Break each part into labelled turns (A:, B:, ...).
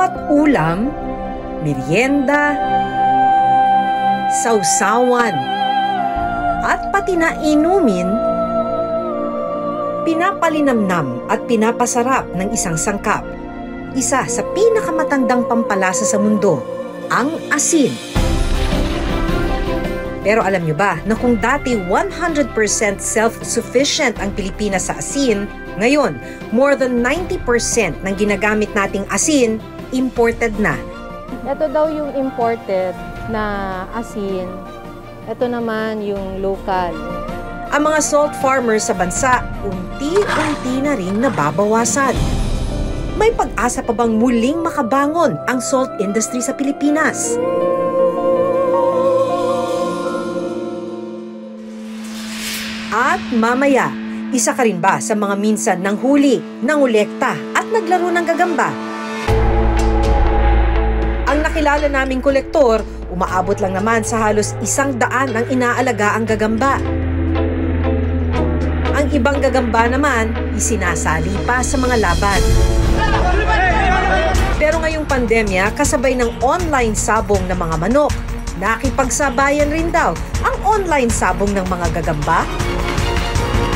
A: bawat ulam, merienda, sausawan, at pati na inumin, pinapalinamnam at pinapasarap ng isang sangkap. Isa sa pinakamatandang pampalasa sa mundo, ang asin. Pero alam nyo ba na kung dati 100% self-sufficient ang Pilipinas sa asin, ngayon, more than 90% ng ginagamit nating asin, imported na.
B: Ito daw yung imported na asin. Ito naman yung local.
A: Ang mga salt farmers sa bansa, unti-unti na rin nababawasan. May pag-asa pa bang muling makabangon ang salt industry sa Pilipinas? At mamaya, isa ka rin ba sa mga minsan nanghuli, nangolekta at naglaro ng gagamba? Ang nakilala naming kolektor, umaabot lang naman sa halos 100 ang inaalaga ang gagamba. Ang ibang gagamba naman, isinasali pa sa mga laban. Pero ngayong pandemya, kasabay ng online sabong ng mga manok, nakipagsabayan rin daw ang online sabong ng mga gagamba.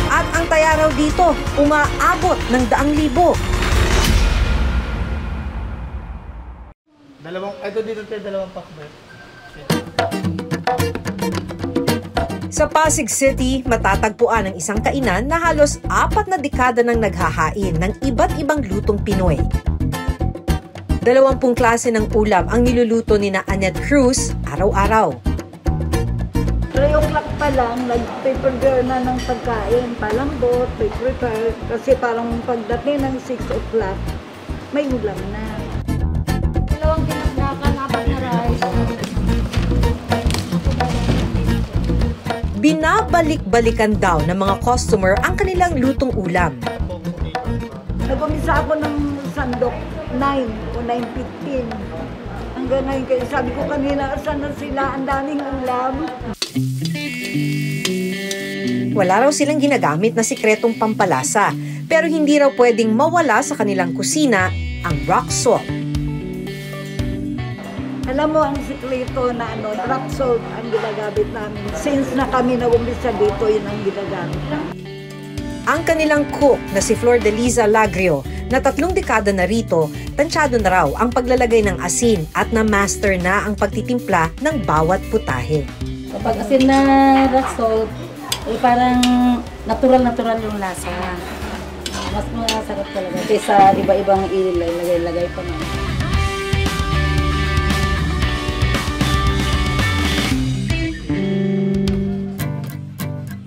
A: At ang taya raw dito, umaabot ng 100,000.
C: Dalawang pakbet.
A: Sa Pasig City, matatagpuan ang isang kainan na halos 4 na dekada nang naghahain ng iba't ibang lutong Pinoy. 20 klase ng ulam ang niluluto ni na Annette Cruz araw-araw.
D: 3 o'clock pa lang, nag-prepare na ng pagkain, palambot, prepare kasi parang pagdating ng 6 o'clock, may ulam na. 2 ginagakan, 4 na rice.
A: Binabalik-balikan daw ng mga customer ang kanilang lutong ulam.
D: Nag-umisa ako ng sandok 9 o 9:15. Hanggang ngayon kayo, sabi ko kanina, saan na sila? Ang daming ulam.
A: Wala raw silang ginagamit na sikretong pampalasa, pero hindi raw pwedeng mawala sa kanilang kusina ang rock salt.
D: Alam mo ang sikreto na rock salt ang ginagamit namin. Since na kami nag-umpisa dito, yun ang ginagamit.
A: Ang kanilang cook na si Flor de Liza Lagrio, na 3 dekada na rito, tansyado na raw ang paglalagay ng asin at na-master na ang pagtitimpla ng bawat putahe.
E: Kapag asin na rock salt, parang natural yung lasa. Mas masarap talaga kaysa iba-ibang ilagay pa naman.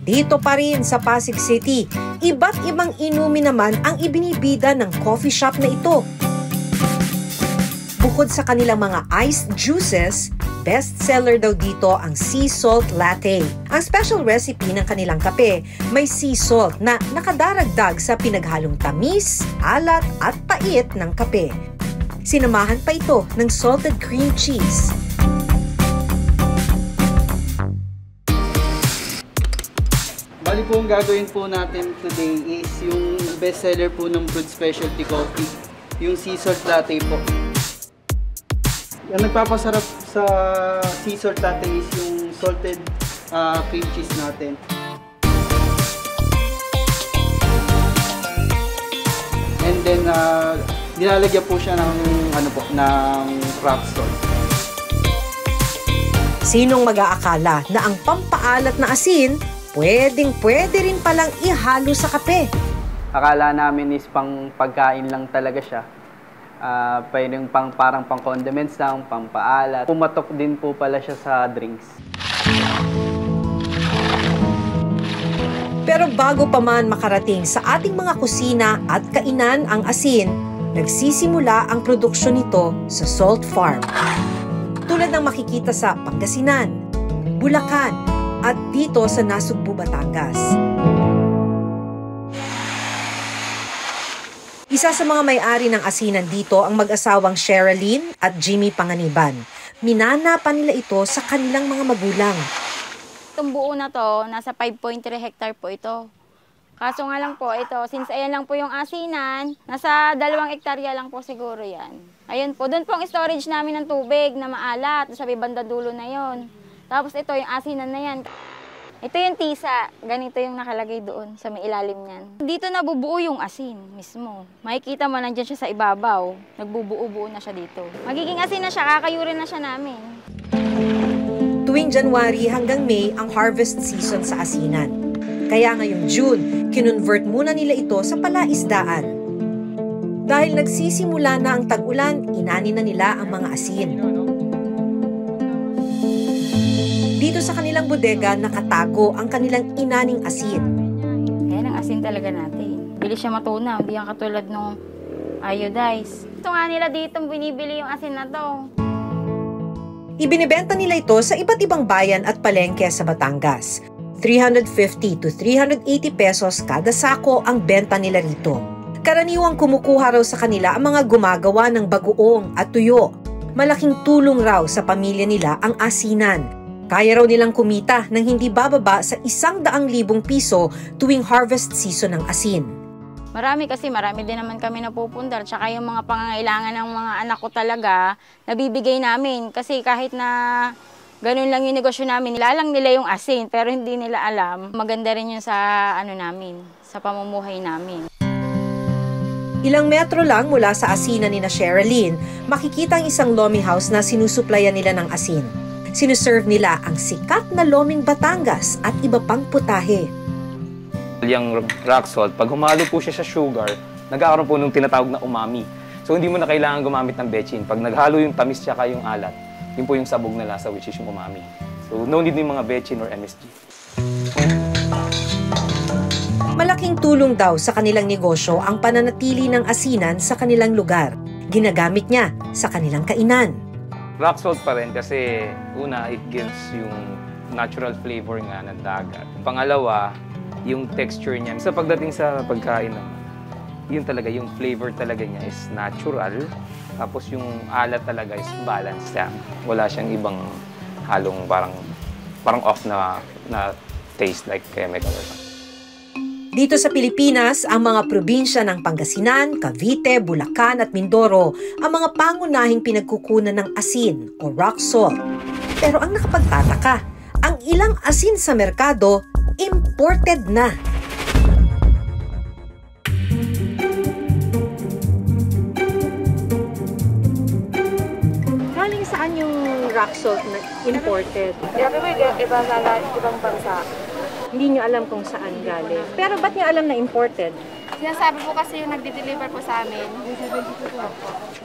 A: Dito pa rin sa Pasig City, iba't ibang inumin naman ang ibinibida ng coffee shop na ito. Bukod sa kanilang mga iced juices, best seller daw dito ang sea salt latte. Ang special recipe ng kanilang kape, may sea salt na nakadaragdag sa pinaghalong tamis, alat at pait ng kape. Sinamahan pa ito ng salted cream cheese.
C: Bali po ang gagawin po natin today is yung best seller po ng Brewed Specialty Coffee, yung sea salt latte po. Ang nagpapasarap sa sea salt latte is yung salted cream cheese natin. And then nilalagyan po siya ng ng rock salt.
A: Sinong mag-aakala na ang pampaalat na asin pwedeng-pwede rin palang ihalo sa kape?
C: Akala namin is pang pagkain lang talaga siya. Pwedeng parang pang condiments lang, pampaalat. Pumatok din po pala siya sa drinks.
A: Pero bago pa man makarating sa ating mga kusina at kainan ang asin, nagsisimula ang produksyon nito sa salt farm. Tulad ng makikita sa Pangasinan, Bulacan, at dito sa Nasugbu, Batangas. Isa sa mga may-ari ng asinan dito ang mag-asawang Sherilyn at Jimmy Panganiban. Minana pa nila ito sa kanilang mga magulang.
F: Itong buo na to, nasa 5.3 hectare po ito. Kaso nga lang po, ito, since ayan lang po yung asinan, nasa 2 hektarya lang po siguro yan. Ayun po, doon po ang storage namin ng tubig na maalat, sa banda dulo na yon. Tapos ito, yung asinan na yan. Ito yung tisa, ganito yung nakalagay doon sa may ilalim niyan. Dito nabubuo yung asin mismo. Makikita mo nandiyan siya sa ibabaw, nagbubuo-buo na siya dito. Magiging asin na siya, kakayurin na siya namin.
A: Tuwing January hanggang May ang harvest season sa asinan. Kaya ngayong June, kinonvert muna nila ito sa palaisdaan. Dahil nagsisimula na ang tag-ulan, inani na nila ang mga asin. Dito sa kanilang bodega, nakatago ang kanilang inaning asin.
F: Ayan ang asin talaga natin. Bilis siya matunaw, hindi yan katulad nung iodized. Ito nga nila dito binibili yung asin na to.
A: Ibinibenta nila ito sa iba't ibang bayan at palengke sa Batangas. 350 to 380 pesos kada sako ang benta nila rito. Karaniwang kumukuha raw sa kanila ang mga gumagawa ng bagoong at tuyo. Malaking tulong raw sa pamilya nila ang asinan. Kaya raw nilang kumita ng hindi bababa sa 100,000 piso tuwing harvest season ng asin.
F: Marami din naman kami napupundar. Tsaka yung mga pangangailangan ng mga anak ko talaga, nabibigay namin. Kasi kahit na ganun lang yung negosyo namin, nilalang nila yung asin, pero hindi nila alam. Maganda rin yun sa namin, sa pamumuhay namin.
A: Ilang metro lang mula sa asinan ni na Sherilyn, makikita ang isang lomi house na sinusuplayan nila ng asin. Sinuserve nila ang sikat na loming Batangas at iba pang putahe.
G: Yung rock salt, pag humalo po siya sa sugar, nagkakaroon po ng tinatawag na umami. So hindi mo na kailangan gumamit ng bechin. Pag naghalo yung tamis tsaka yung alat, yun po yung sabog na lasa, which is yung umami. So no need ng mga bechin or MSG.
A: Malaking tulong daw sa kanilang negosyo ang pananatili ng asinan sa kanilang lugar. Ginagamit niya sa kanilang kainan.
G: Rock salt pa rin kasi una, it gives yung natural flavor nga ng dagat. Pangalawa, yung texture niya. Sa pagdating sa pagkain naman, yun talaga, yung flavor talaga niya is natural. Tapos yung alat talaga is balanced siya. Wala siyang ibang halong parang off na taste like chemical or something.
A: Dito sa Pilipinas, ang mga probinsya ng Pangasinan, Cavite, Bulacan at Mindoro ang mga pangunahing pinagkukunan ng asin o rock salt. Pero ang nakapagtataka, ang ilang asin sa merkado, imported na.
B: Galing saan yung rock salt na imported?
F: Iba sa ibang bansa.
B: Hindi nyo alam kung saan galing. Pero ba't nyo alam na imported?
H: Sinasabi po kasi yung nagde-deliver po sa amin.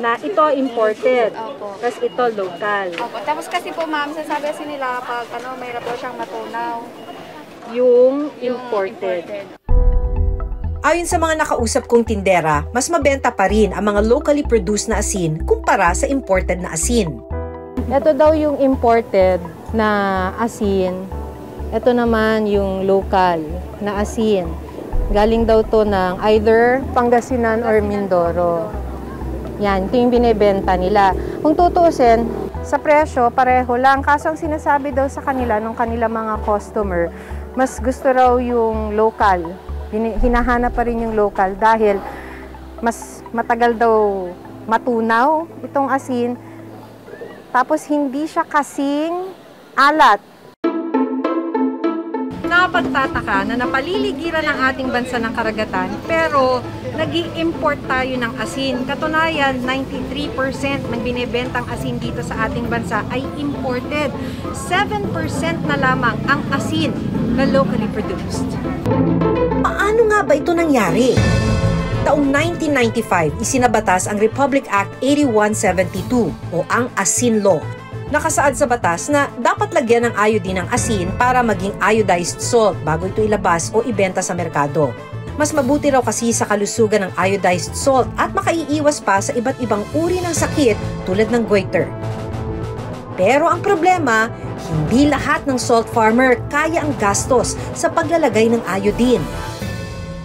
B: Na ito imported.
H: Opo.
B: Tapos ito local.
H: Opo. Tapos kasi po ma'am, sinasabi kasi nila pag mayroon po siyang matunaw.
B: Yung imported.
A: Ayon sa mga nakausap kong tindera, mas mabenta pa rin ang mga locally produced na asin kumpara sa imported na asin.
B: Ito daw yung imported na asin. Ito naman yung local na asin. Galing daw to ng either Pangasinan or Mindoro. Yan, ito yung binibenta nila. Kung tutuusin, sa presyo, pareho lang. Kaso ang sinasabi daw sa kanila, nung kanila mga customer, mas gusto raw yung local. Hinahanap pa rin yung local dahil mas matagal daw matunaw itong asin. Tapos hindi siya kasing alat. Nakapagtataka na napaliligiran ang ating bansa ng karagatan pero nag-i-import tayo ng asin. Katunayan, 93% ng binibentang asin dito sa ating bansa ay imported. 7% na lamang ang asin na locally produced.
A: Paano nga ba ito nangyari? Taong 1995, isinabatas ang Republic Act 8172 o ang Asin Law. Nakasaad sa batas na dapat lagyan ng iodine ang asin para maging iodized salt bago ito ilabas o ibenta sa merkado. Mas mabuti raw kasi sa kalusugan ng iodized salt at makaiiwas pa sa iba't ibang uri ng sakit tulad ng goiter. Pero ang problema, hindi lahat ng salt farmer kaya ang gastos sa paglalagay ng iodine.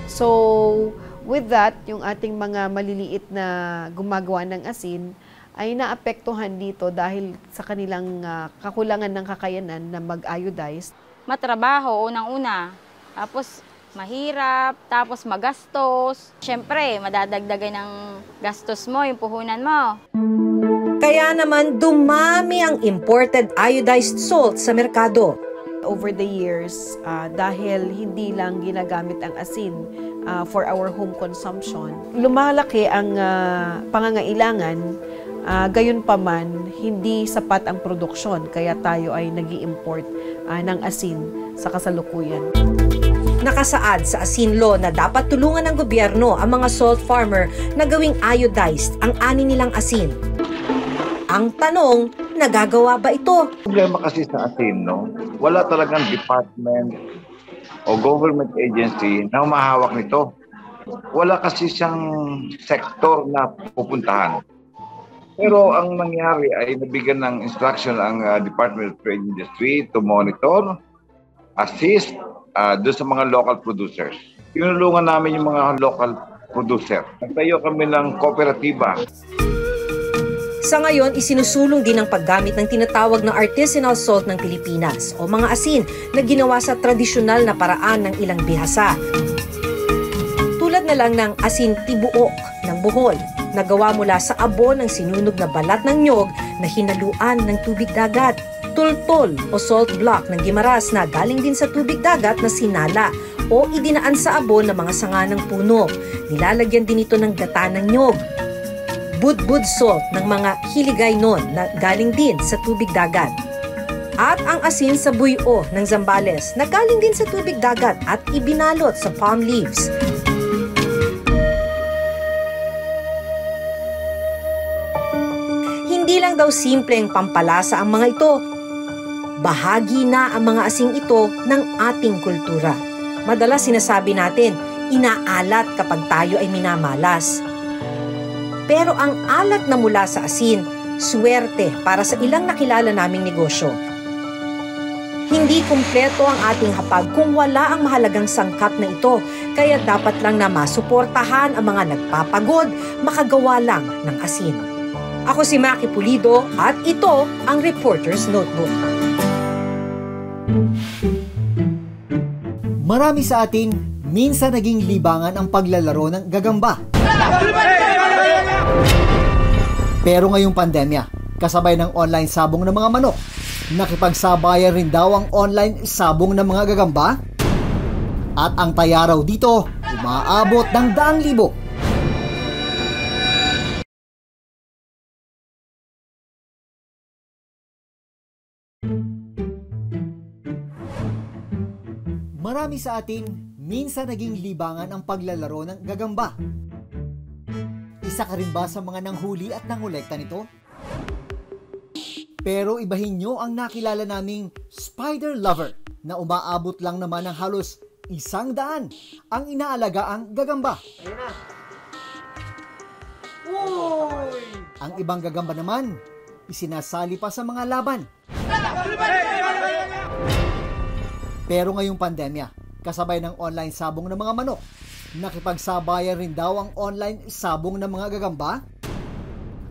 I: So, with that, yung ating mga maliliit na gumagawa ng asin, ay naapektuhan dito dahil sa kanilang kakulangan ng kakayanan na mag-iodize.
F: Matrabaho, unang-una. Tapos, mahirap, tapos magastos. Siyempre, madadagdagan ng gastos mo, yung puhunan mo.
A: Kaya naman dumami ang imported iodized salt sa merkado.
I: Over the years, dahil hindi lang ginagamit ang asin for our home consumption, lumalaki ang pangangailangan, gayon pa man, hindi sapat ang produksyon, kaya tayo ay nag-i-import ng asin sa kasalukuyan.
A: Nakasaad sa asin law na dapat tulungan ng gobyerno ang mga salt farmer na gawing iodized ang ani nilang asin. Ang tanong, nagagawa ba ito?
J: Problema kasi sa asin, no? Wala talagang department o government agency na humahawak nito. Wala kasi siyang sektor na pupuntahan. Pero ang nangyari ay nabigyan ng instruction ang Department of Trade Industry to monitor, assist doon sa mga local producers. Tinulungan namin yung mga local producer. Nagtayo kami ng kooperatiba.
A: Sa ngayon, isinusulong din ang paggamit ng tinatawag na artisanal salt ng Pilipinas o mga asin na ginawa sa tradisyonal na paraan ng ilang bihasa. Tulad na lang ng asin tibuok ng Bohol, na gawa mula sa abo ng sinunog na balat ng nyog na hinaluan ng tubig dagat. Tultol o salt block ng Guimaras na galing din sa tubig dagat na sinala o idinaan sa abo ng mga sanga ng puno. Nilalagyan din ito ng gata ng nyog. Budbud salt ng mga Hiligaynon na galing din sa tubig dagat. At ang asin sa buyo ng Zambales na galing din sa tubig dagat at ibinalot sa palm leaves. Hindi lang daw simpleng pampalasa ang mga ito. Bahagi na ang mga asing ito ng ating kultura. Madalas sinasabi natin, inaalat kapag tayo ay minamalas. Pero ang alat na mula sa asin, swerte para sa ilang nakilala naming negosyo. Hindi kumpleto ang ating hapag kung wala ang mahalagang sangkap na ito, kaya dapat lang na masuportahan ang mga nagpapagod, makagawa lang ng asin. Ako si Maki Pulido at ito ang Reporter's Notebook.
K: Marami sa atin, minsan naging libangan ang paglalaro ng gagamba. Pero ngayong pandemya, kasabay ng online sabong ng mga manok, nakipagsabayan rin daw ang online sabong ng mga gagamba. At ang taya raw dito, umaabot ng 100,000. Marami sa atin, minsan naging libangan ang paglalaro ng gagamba. Isa ka rin ba sa mga nanghuli at nangolekta nito? Pero ibahin nyo ang nakilala naming spider lover na umaabot lang naman ng halos 100 ang inaalagaang gagamba. Ang ibang gagamba naman, isinasali pa sa mga laban. Pero ngayong pandemya, kasabay ng online sabong ng mga manok, nakipagsabayan rin daw ang online sabong ng mga gagamba.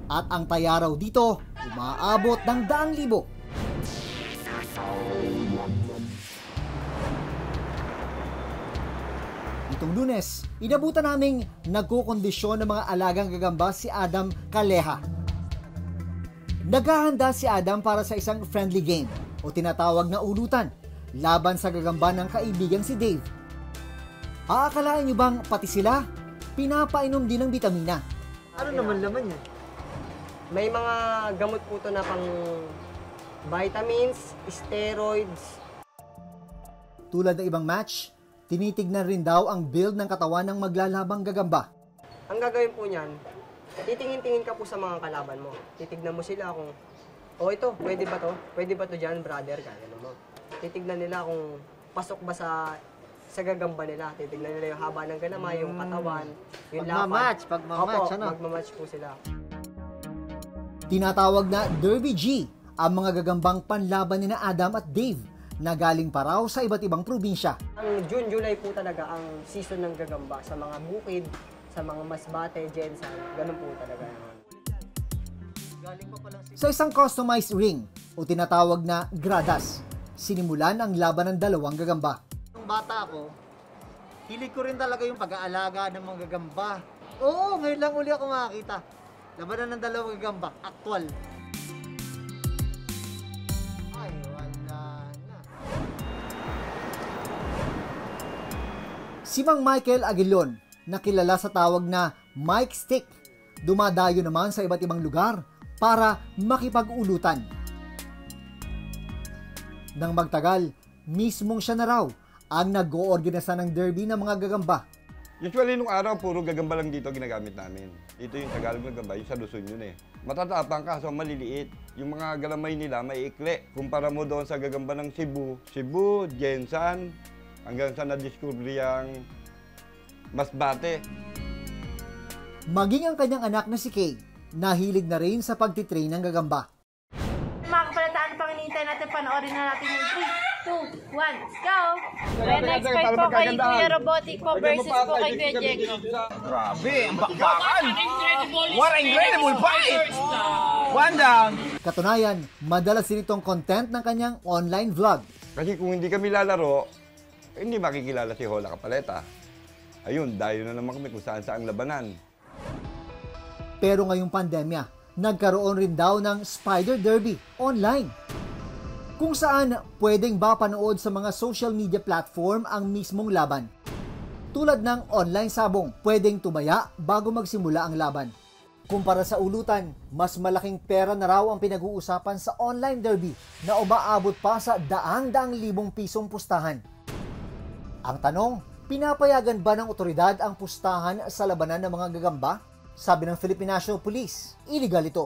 K: At ang taya raw dito, umaabot ng 100,000. Itong Lunes, inabutan naming nagkukondisyon ng mga alagang gagamba si Adam Kaleha. Naghahanda si Adam para sa isang friendly game o tinatawag na ulutan laban sa gagamba ng kaibigan si Dave. Aakalain nyo bang pati sila pinapainom din ng bitamina?
L: Ano naman laman yan? May mga gamot po ito na pang vitamins, steroids.
K: Tulad ng ibang match, tinitignan rin daw ang build ng katawan ng maglalabang gagamba.
L: Ang gagawin po niyan, titingin-tingin ka po sa mga kalaban mo. Titignan mo sila kung, ito, pwede ba to? Pwede ba to dyan, brother? Gano'n mo. Titignan nila kung pasok ba sa gagamba nila. Titignan nila yung haba ng ganama, yung katawan, yung lapad.
K: Pagmamatch, ano?
L: Magmamatch po sila.
K: Tinatawag na Derby G ang mga gagambang panlaban ni na Adam at Dave na galing pa raw sa iba't ibang probinsya.
L: Ang June, July po talaga ang season ng gagamba sa mga bukid, sa mga Masbate, Jensan, ganun po talaga.
K: Sa isang customized ring o tinatawag na gradas, sinimulan ang laban ng dalawang gagamba.
L: Nung bata ako,
K: Hilig ko rin talaga yung pag-aalaga ng mga gagamba. Oo, ngayon lang uli ako makakita. Labanan ng dalawang gagamba, aktwal. Ay, wala na. Si Mang Michael Aguilon, na kilala sa tawag na Mike Stick, dumadayo naman sa iba't ibang lugar para makipag-ulutan. Nang magtagal, mismong siya na raw ang nag-oorganisa ng derby ng mga gagamba.
M: Usually nung araw, puro gagamba lang dito ginagamit namin. Ito yung Tagalog na gagamba, yung sa Luzon yun eh. Matatapang ka, so maliliit. Yung mga galamay nila, may ikli. Kumpara mo doon sa gagamba ng Cebu, Jensan, hanggang sa na-discover yung Masbate.
K: Maging ang kanyang anak na si Kay, nahilig na rin sa pagtitrain ng gagamba.
N: Mga kapalataan, pang hinihintay natin, panoorin na natin yung 3, 2, 1, let's go! Next fight po kay Kuya Robotic po versus po kay Kuya Diego.
O: Grabe, ang bakbakan! What an incredible fight! One down!
K: Katunayan, madalas din itong content ng kanyang online vlog.
M: Kasi kung hindi kami lalaro, hindi makikilala si Hola Kapaleta. Ayun, dayo na naman kami kung saan-saan labanan.
K: Pero ngayong pandemya, nagkaroon rin daw ng Spider Derby online. Kung saan pwedeng ba panood sa mga social media platform ang mismong laban. Tulad ng online sabong, pwedeng tumaya bago magsimula ang laban. Kumpara sa ulutan, mas malaking pera na raw ang pinag-uusapan sa online derby na umaabot pa sa daang-daang libong pisong pustahan. Ang tanong, pinapayagan ba ng otoridad ang pustahan sa labanan ng mga gagamba? Sabi ng Philippine National Police, illegal ito.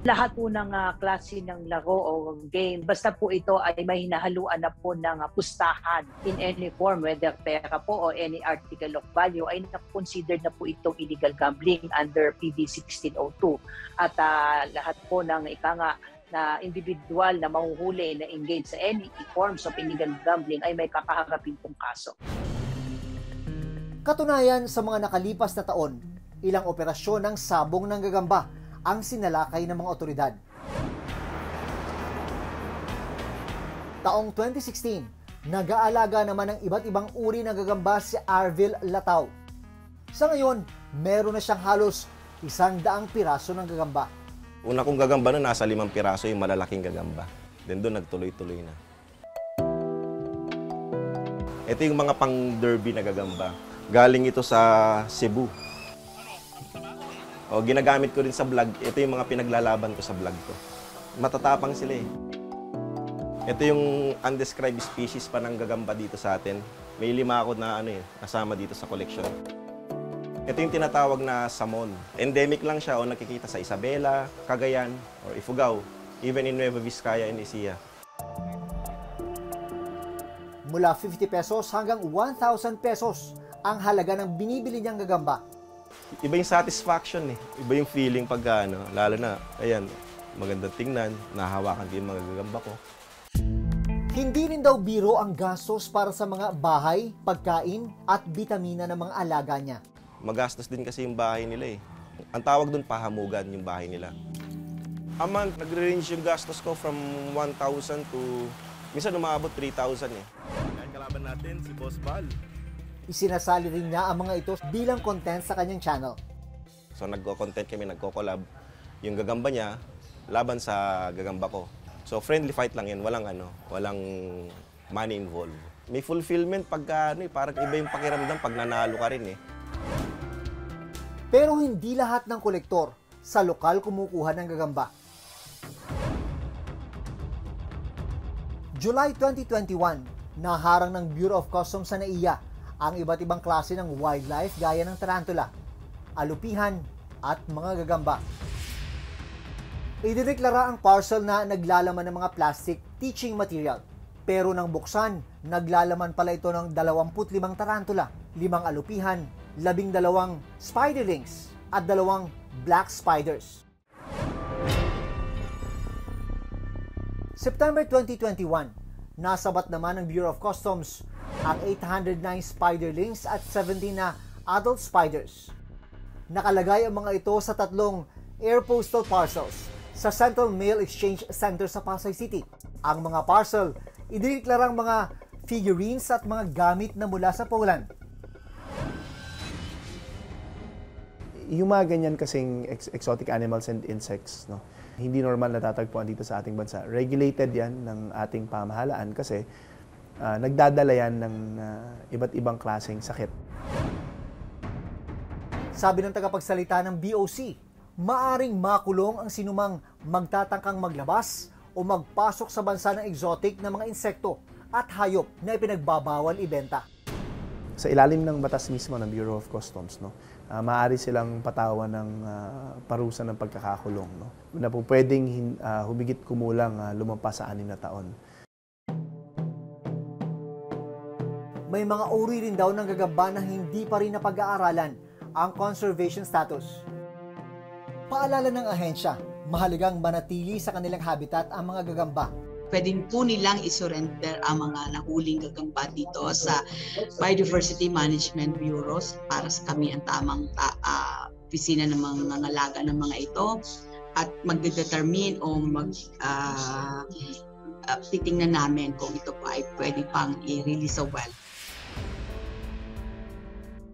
P: Lahat po ng klase ng laro o game, basta po ito ay may hinahaluan na po ng pustahan in any form, whether pera po o any article of value, ay na-considered na po itong illegal gambling under PB 1602. At lahat po ng na individual na mahuhuli na engage sa any forms of illegal gambling ay may kakaharapin pong kaso.
K: Katunayan, sa mga nakalipas na taon, ilang operasyon ng sabong ng gagamba ang sinalakay ng mga otoridad. Taong 2016, nag-aalaga naman ng iba't ibang uri ng gagamba si Arvil Latao. Sa ngayon, meron na siyang halos 100 piraso ng gagamba.
Q: Una kong gagamba na nasa 5 piraso yung malalaking gagamba. Then doon nagtuloy-tuloy na. Ito yung mga pang-derby na gagamba. Galing ito sa Cebu. O, ginagamit ko rin sa vlog. Ito yung mga pinaglalaban ko sa vlog ko. Matatapang sila eh. Ito yung undescribed species pa ng gagamba dito sa atin. May 5 ako na kasama dito sa collection. Ito yung tinatawag na Samon. Endemic lang siya o nakikita sa Isabela, Cagayan, or Ifugao, even in Nueva Vizcaya and Ecija.
K: Mula 50 pesos hanggang 1,000 pesos ang halaga ng binibili niyang gagamba.
Q: Iba yung satisfaction eh. Iba yung feeling pag lalo na, ayan, magandang tingnan, nahahawakan ko yung mga gagamba ko.
K: Hindi rin daw biro ang gastos para sa mga bahay, pagkain at bitamina ng mga alaga niya.
Q: Magastos din kasi yung bahay nila eh. Ang tawag doon, pahamugan yung bahay nila. A month, nagre-range yung gastos ko from 1,000 to, minsan umabot 3,000 eh. Kalaban natin, si Boss Val.
K: Isinasali rin niya ang mga ito bilang content sa kanyang channel.
Q: So nagko-content kami, nagko-collab. Yung gagamba niya, laban sa gagamba ko. So friendly fight lang yan, walang money involved. May fulfillment pagka parang iba yung pakiramdam pag nanalo ka rin eh.
K: Pero hindi lahat ng kolektor sa lokal kumukuha ng gagamba. July 2021, naharang ng Bureau of Customs sa NAIA ang iba't ibang klase ng wildlife gaya ng tarantula, alupihan at mga gagamba. Idineklara ang parcel na naglalaman ng mga plastic teaching material. Pero nang buksan, naglalaman pala ito ng 25 tarantula, 5 alupihan, 12 spiderlings at 2 black spiders. September 2021, nasabat naman ng Bureau of Customs ang 809 spiderlings at 17 na adult spiders. Nakalagay ang mga ito sa 3 air postal parcels sa Central Mail Exchange Center sa Pasay City. Ang mga parcel, idineklarang mga figurines at mga gamit na mula sa Poland.
R: Yung mga ganyan kasing exotic animals and insects, no, hindi normal natatagpuan dito sa ating bansa. Regulated yan ng ating pamahalaan kasi nagdadala yan ng iba't ibang klaseng sakit.
K: Sabi ng tagapagsalita ng BOC, maaring makulong ang sinumang magtatangkang maglabas o magpasok sa bansa ng exotic na mga insekto at hayop na ipinagbabawal ibenta.
R: Sa ilalim ng batas mismo ng Bureau of Customs, no, maaari silang patawan ng parusa ng pagkakakulong, no, na po pwedeng humigit kumulang lumampas sa 6 na taon.
K: May mga uri rin daw ng gagamba na hindi pa rin napag-aaralan ang conservation status. Paalala ng ahensya, mahalagang manatili sa kanilang habitat ang mga gagamba.
S: Pwedeng po nilang isurrender ang mga nahuling gagamba dito sa Biodiversity Management Bureaus para sa kami ang tamang opisina ng mga nangangalaga ng mga ito at magdedetermine o titingnan namin kung ito pa ay pwede pang i-release sa wild.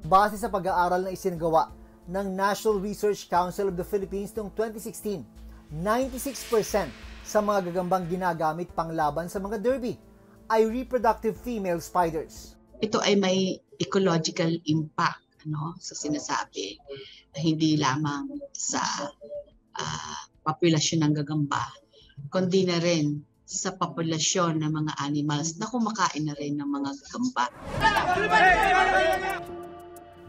K: Base sa pag-aaral na isinagawa ng National Research Council of the Philippines noong 2016, 96% sa mga gagambang ginagamit panglaban sa mga derby ay reproductive female spiders.
S: Ito ay may ecological impact sa sinasabi, hindi lamang sa populasyon ng gagamba, kundi na rin sa populasyon ng mga animals na kumakain na rin ng mga gagamba.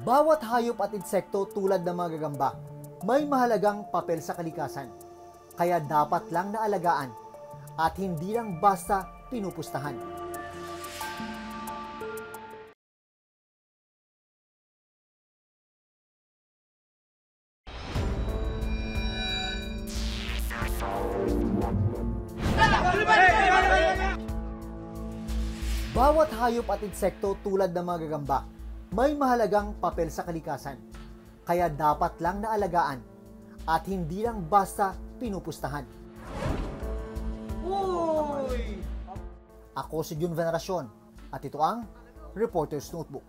K: Bawat hayop at insekto tulad ng mga gagamba may mahalagang papel sa kalikasan. Kaya dapat lang naalagaan at hindi lang basta pinupustahan. Bawat hayop at insekto tulad ng mga gagamba may mahalagang papel sa kalikasan. Kaya dapat lang naalagaan at hindi lang basta pinupustahan. Ako si Jun Veneracion at ito ang Reporter's Notebook.